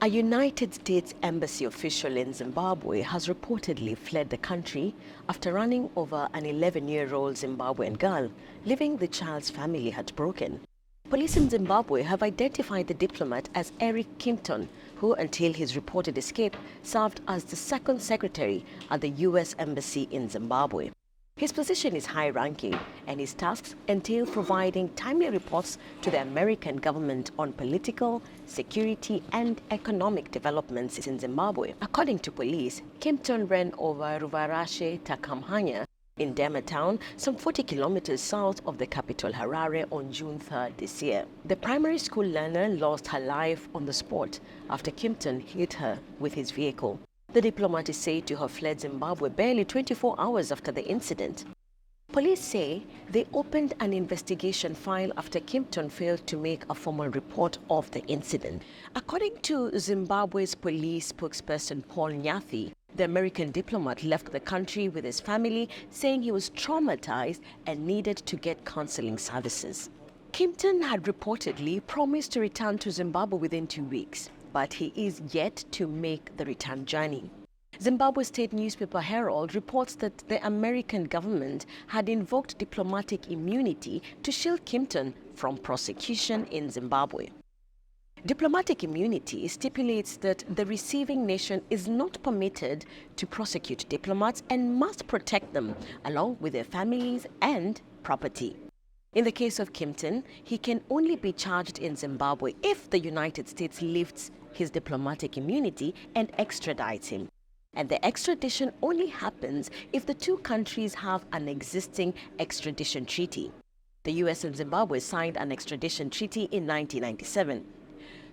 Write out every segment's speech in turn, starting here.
A United States Embassy official in Zimbabwe has reportedly fled the country after running over an 11-year-old Zimbabwean girl, leaving the child's family heartbroken. Police in Zimbabwe have identified the diplomat as Eric Kimpton, who, until his reported escape, served as the second secretary at the U.S. Embassy in Zimbabwe. His position is high-ranking, and his tasks entail providing timely reports to the American government on political, security, and economic developments in Zimbabwe. According to police, Kimpton ran over Ruvarashe Takamhanya in Dema town, some 40 kilometers south of the capital Harare, on June 3rd this year. The primary school learner lost her life on the spot after Kimpton hit her with his vehicle. The diplomat is said to have fled Zimbabwe barely 24 hours after the incident. Police say they opened an investigation file after Kimpton failed to make a formal report of the incident. According to Zimbabwe's police spokesperson Paul Nyathi, the American diplomat left the country with his family, saying he was traumatized and needed to get counseling services. Kimpton had reportedly promised to return to Zimbabwe within 2 weeks, but he is yet to make the return journey. Zimbabwe state newspaper Herald reports that the American government had invoked diplomatic immunity to shield Kimpton from prosecution in Zimbabwe. Diplomatic immunity stipulates that the receiving nation is not permitted to prosecute diplomats and must protect them, along with their families and property. In the case of Kimpton, he can only be charged in Zimbabwe if the United States lifts his diplomatic immunity and extradites him. And the extradition only happens if the two countries have an existing extradition treaty. The US and Zimbabwe signed an extradition treaty in 1997.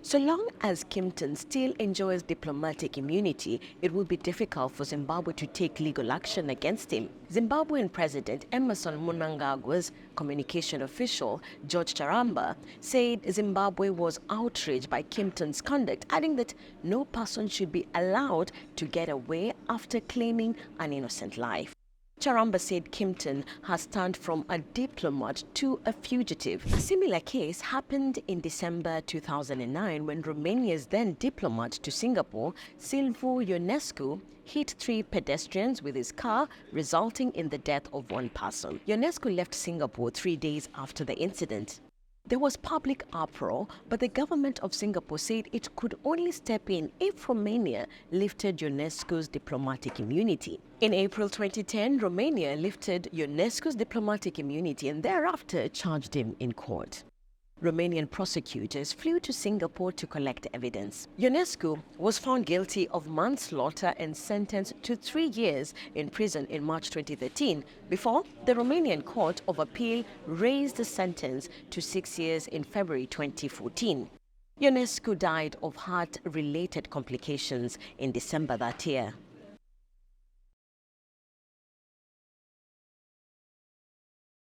So long as Kimpton still enjoys diplomatic immunity, it will be difficult for Zimbabwe to take legal action against him. Zimbabwean President Emmerson Mnangagwa's communication official, George Charamba, said Zimbabwe was outraged by Kimpton's conduct, adding that no person should be allowed to get away after claiming an innocent life. Charamba said Kimpton has turned from a diplomat to a fugitive. A similar case happened in December 2009 when Romania's then diplomat to Singapore, Silviu Ionescu, hit 3 pedestrians with his car, resulting in the death of 1 person. Ionescu left Singapore 3 days after the incident. There was public uproar, but the government of Singapore said it could only step in if Romania lifted Ionescu's diplomatic immunity. In April 2010, Romania lifted Ionescu's diplomatic immunity and thereafter charged him in court. Romanian prosecutors flew to Singapore to collect evidence. Ionescu was found guilty of manslaughter and sentenced to 3 years in prison in March 2013, before the Romanian Court of Appeal raised the sentence to 6 years in February 2014. Ionescu died of heart-related complications in December that year.